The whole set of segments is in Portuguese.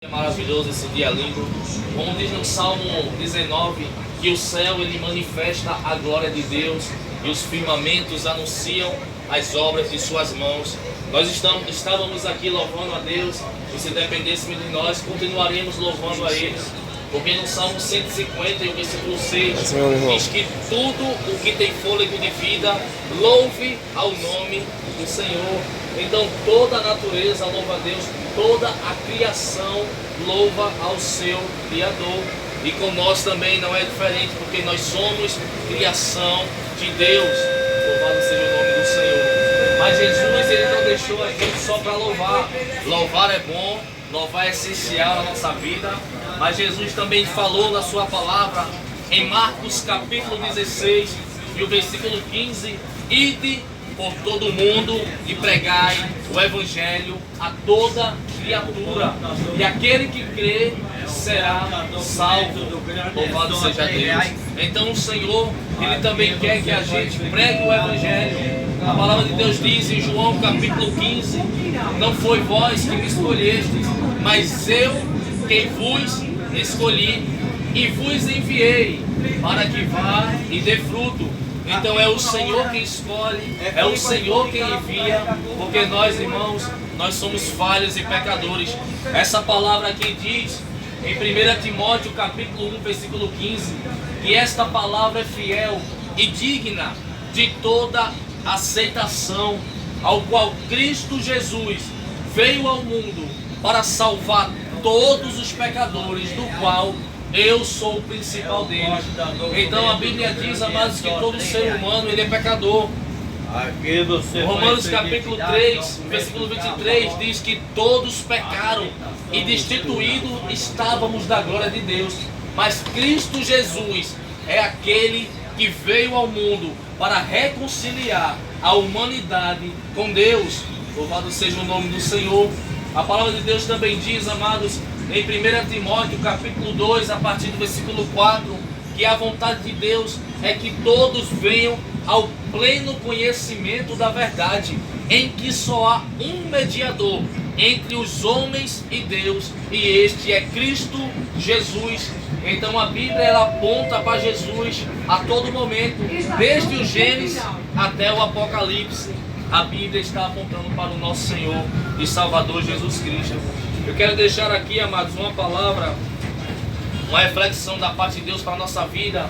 É maravilhoso esse dia lindo, como diz no Salmo 19, que o céu ele manifesta a glória de Deus e os firmamentos anunciam as obras de suas mãos. Nós estávamos aqui louvando a Deus, e se dependesse de nós, continuaríamos louvando a Ele, porque no Salmo 150, e o versículo 6, diz que tudo o que tem fôlego de vida, louve ao nome do Senhor. Então toda a natureza louva a Deus, toda a criação louva ao seu Criador. E com nós também não é diferente, porque nós somos criação de Deus. Louvado seja o nome do Senhor. Mas Jesus ele não deixou a gente só para louvar. Louvar é bom, louvar é essencial na nossa vida. Mas Jesus também falou na sua palavra, em Marcos capítulo 16, e o versículo 15, ide por todo o mundo e pregai o Evangelho a toda criatura, e aquele que crê será salvo. Louvado seja Deus. Então o Senhor, Ele também quer que a gente pregue o Evangelho. A palavra de Deus diz em João capítulo 15, não foi vós que me escolhestes, mas eu quem vos escolhi e vos enviei para que vá e dê fruto. Então é o Senhor quem escolhe, é o Senhor quem envia, porque nós, irmãos, nós somos falhos e pecadores. Essa palavra aqui diz, em 1 Timóteo capítulo 1, versículo 15, que esta palavra é fiel e digna de toda aceitação, ao qual Cristo Jesus veio ao mundo para salvar todos os pecadores, do qual eu sou o principal deles. Então a Bíblia diz, amados, que todo ser humano ele é pecador. Romanos capítulo 3, versículo 23 diz que todos pecaram e destituídos estávamos da glória de Deus. Mas Cristo Jesus é aquele que veio ao mundo para reconciliar a humanidade com Deus. Louvado seja o nome do Senhor. A palavra de Deus também diz, amados, em 1 Timóteo capítulo 2, a partir do versículo 4, que a vontade de Deus é que todos venham ao pleno conhecimento da verdade, em que só há um mediador entre os homens e Deus, e este é Cristo Jesus. Então a Bíblia ela aponta para Jesus a todo momento, desde o Gênesis até o Apocalipse. A Bíblia está apontando para o nosso Senhor e Salvador Jesus Cristo. Eu quero deixar aqui, amados, uma palavra, uma reflexão da parte de Deus para a nossa vida.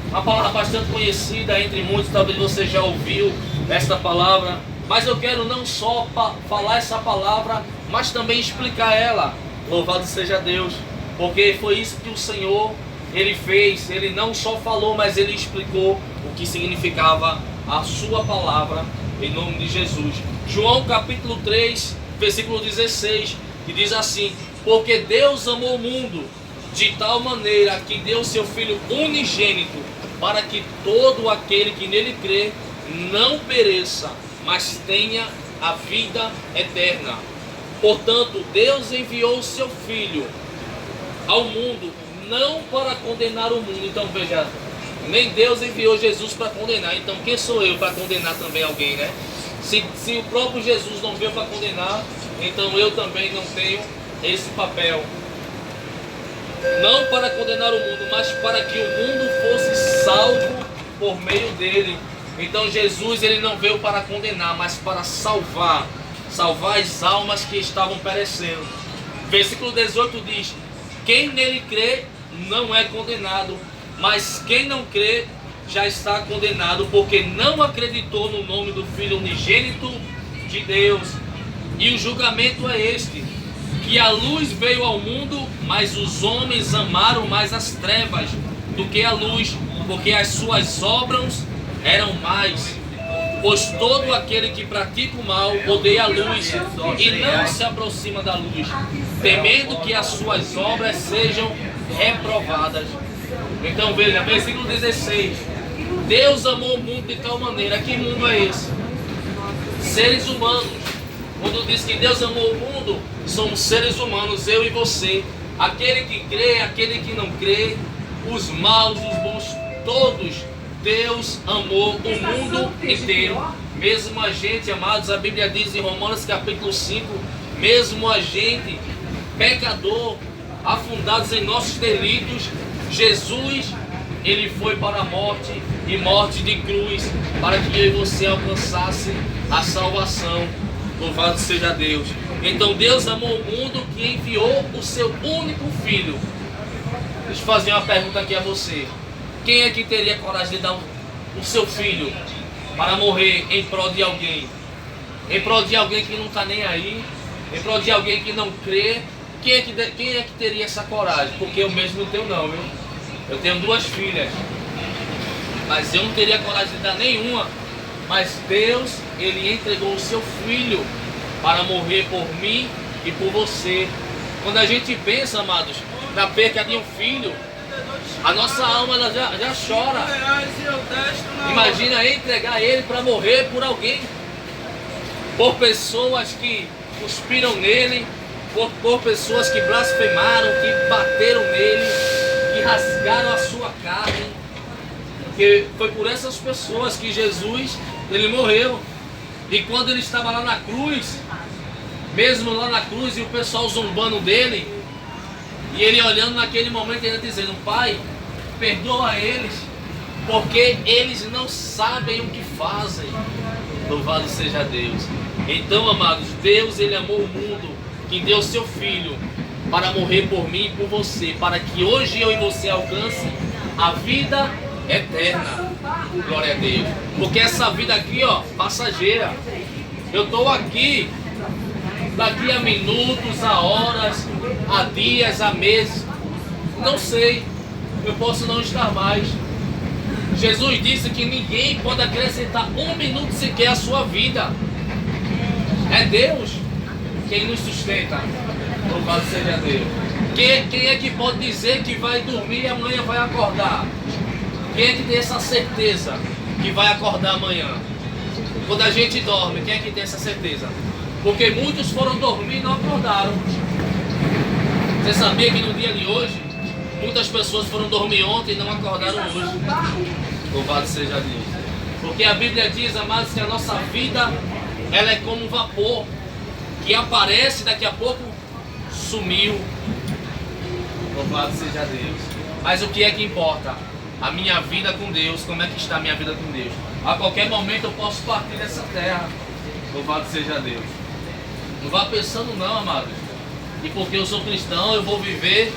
Uma palavra bastante conhecida entre muitos, talvez você já ouviu esta palavra. Mas eu quero não só falar essa palavra, mas também explicar ela. Louvado seja Deus, porque foi isso que o Senhor, Ele fez. Ele não só falou, mas Ele explicou o que significava a sua palavra, em nome de Jesus. João capítulo 3, versículo 16, que diz assim: porque Deus amou o mundo de tal maneira que deu seu Filho unigênito, para que todo aquele que nele crê não pereça, mas tenha a vida eterna. Portanto, Deus enviou o seu Filho ao mundo, não para condenar o mundo. Então veja, nem Deus enviou Jesus para condenar. Então quem sou eu para condenar também alguém, né? Se o próprio Jesus não veio para condenar, então eu também não tenho esse papel. Não para condenar o mundo, mas para que o mundo fosse salvo por meio dele. Então Jesus ele não veio para condenar, mas para salvar as almas que estavam perecendo. Versículo 18 diz: quem nele crê não é condenado, mas quem não crê já está condenado, porque não acreditou no nome do Filho unigênito de Deus. E o julgamento é este, que a luz veio ao mundo, mas os homens amaram mais as trevas do que a luz, porque as suas obras eram mais. Pois todo aquele que pratica o mal odeia a luz e não se aproxima da luz, temendo que as suas obras sejam reprovadas. Então veja, versículo 16: Deus amou o mundo de tal maneira. Que mundo é esse? Seres humanos. Quando diz que Deus amou o mundo, somos seres humanos, eu e você. Aquele que crê, aquele que não crê, os maus, os bons, todos. Deus amou o mundo inteiro. Mesmo a gente, amados, a Bíblia diz em Romanos capítulo 5, mesmo a gente pecador, afundados em nossos delitos, Jesus, ele foi para a morte e morte de cruz, para que eu e você alcançasse a salvação. Louvado seja Deus. Então Deus amou o mundo que enviou o seu único filho. Deixa eu fazer uma pergunta aqui a você. Quem é que teria coragem de dar o seu filho para morrer em prol de alguém? Em prol de alguém que não está nem aí? Em prol de alguém que não crê? Quem é que teria essa coragem? Porque eu mesmo não tenho não, viu? Eu tenho 2 filhas, mas eu não teria coragem de dar nenhuma. Mas Deus, ele entregou o seu filho para morrer por mim e por você. Quando a gente pensa, amados, na perca de um filho, a nossa alma ela já chora. Imagina entregar ele para morrer por alguém, por pessoas que cuspiram nele, por pessoas que blasfemaram, que bateram nele, que rasgaram a sua carne. Porque foi por essas pessoas que Jesus, ele morreu. E quando ele estava lá na cruz, mesmo lá na cruz e o pessoal zombando dele, e ele olhando naquele momento e dizendo: Pai, perdoa eles, porque eles não sabem o que fazem. Louvado seja Deus. Então, amados, Deus, ele amou o mundo, que deu seu Filho para morrer por mim e por você, para que hoje eu e você alcance a vida eterna. Glória a Deus. Porque essa vida aqui, ó, passageira. Eu estou aqui, daqui a minutos, a horas, a dias, a meses, não sei, eu posso não estar mais. Jesus disse que ninguém pode acrescentar 1 minuto sequer à sua vida. É Deus quem nos sustenta. Louvado seja Deus. Quem é que pode dizer que vai dormir e amanhã vai acordar? Quem é que tem essa certeza que vai acordar amanhã? Quando a gente dorme, quem é que tem essa certeza? Porque muitos foram dormir e não acordaram. Você sabia que no dia de hoje, muitas pessoas foram dormir ontem e não acordaram hoje? Louvado seja Deus. Porque a Bíblia diz, amados, que a nossa vida, ela é como um vapor, que aparece, daqui a pouco sumiu. Louvado seja Deus. Mas o que é que importa? A minha vida com Deus. Como é que está a minha vida com Deus? A qualquer momento eu posso partir dessa terra. Louvado seja Deus. Não vá pensando não, amados, e porque eu sou cristão eu vou viver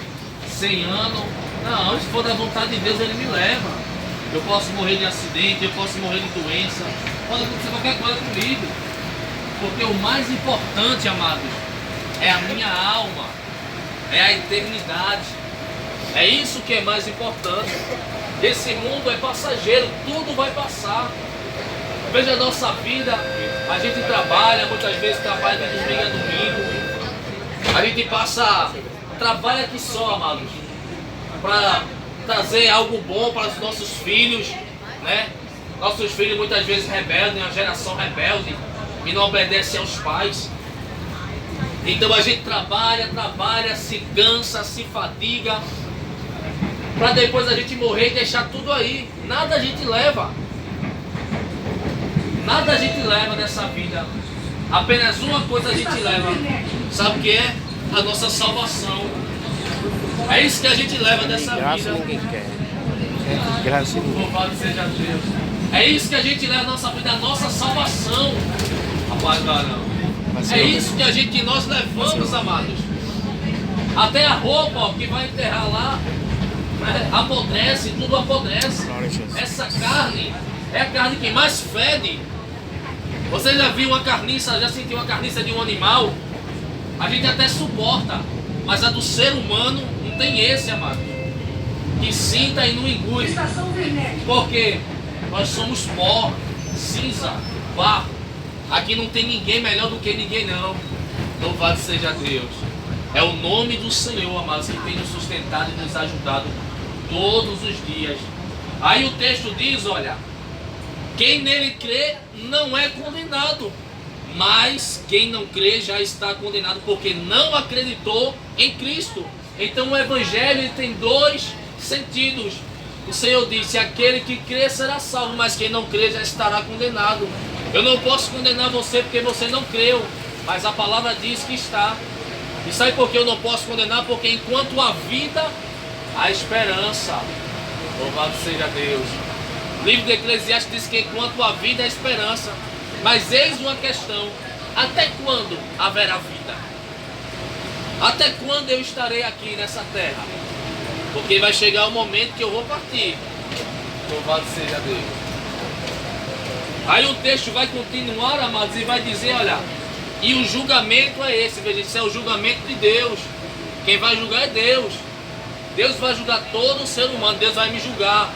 100 anos. Não, se for da vontade de Deus, ele me leva. Eu posso morrer de acidente, eu posso morrer de doença, pode acontecer qualquer coisa comigo. Porque o mais importante, amados, é a minha alma, é a eternidade. É isso que é mais importante. Esse mundo é passageiro, tudo vai passar. Veja a nossa vida, a gente trabalha, muitas vezes trabalha de domingo a domingo. A gente trabalha aqui só, amados, para trazer algo bom para os nossos filhos, né? Nossos filhos muitas vezes rebeldes, uma geração rebelde, e não obedece aos pais. Então a gente trabalha, se cansa, se fadiga, para depois a gente morrer e deixar tudo aí. Nada a gente leva. Nada a gente leva dessa vida. Apenas uma coisa a gente leva. Sabe o que é? A nossa salvação. É isso que a gente leva dessa vida. Graças a Deus. Louvado seja Deus. É isso que a gente leva da nossa vida, a nossa salvação. Rapaz, não. É isso que nós levamos, amados. Até a roupa, ó, que vai enterrar lá, né, apodrece, tudo apodrece. Essa carne é a carne que mais fede. Você já viu uma carniça, já sentiu uma carniça de um animal? A gente até suporta, mas a do ser humano não tem esse, amado, que sinta e não engule. Porque nós somos pó, cinza, barro. Aqui não tem ninguém melhor do que ninguém, não. Louvado seja Deus. É o nome do Senhor, amados, que tem nos sustentado e nos ajudado todos os dias. Aí o texto diz, olha, quem nele crê não é condenado, mas quem não crê já está condenado, porque não acreditou em Cristo. Então o Evangelho ele tem 2 sentidos. O Senhor disse, aquele que crê será salvo, mas quem não crê já estará condenado. Eu não posso condenar você porque você não creu, mas a palavra diz que está. E sabe por que eu não posso condenar? Porque enquanto há vida, há esperança. Louvado seja Deus. O livro de Eclesiastes diz que enquanto há vida, há esperança. Mas eis uma questão: até quando haverá vida? Até quando eu estarei aqui nessa terra? Porque vai chegar o momento que eu vou partir. Louvado seja Deus. Aí o texto vai continuar, amados, e vai dizer, olha, e o julgamento é esse, veja, isso é o julgamento de Deus. Quem vai julgar é Deus. Deus vai julgar todo o ser humano, Deus vai me julgar.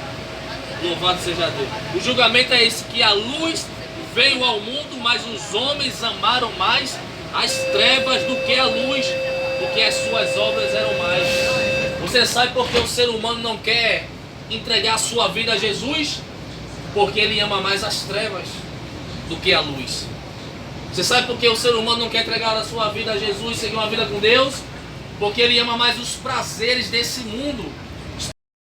Louvado seja Deus. O julgamento é esse, que a luz veio ao mundo, mas os homens amaram mais as trevas do que a luz, porque as suas obras eram mais. Você sabe por que o ser humano não quer entregar a sua vida a Jesus? Porque ele ama mais as trevas do que a luz. Você sabe por que o ser humano não quer entregar a sua vida a Jesus e seguir uma vida com Deus? Porque ele ama mais os prazeres desse mundo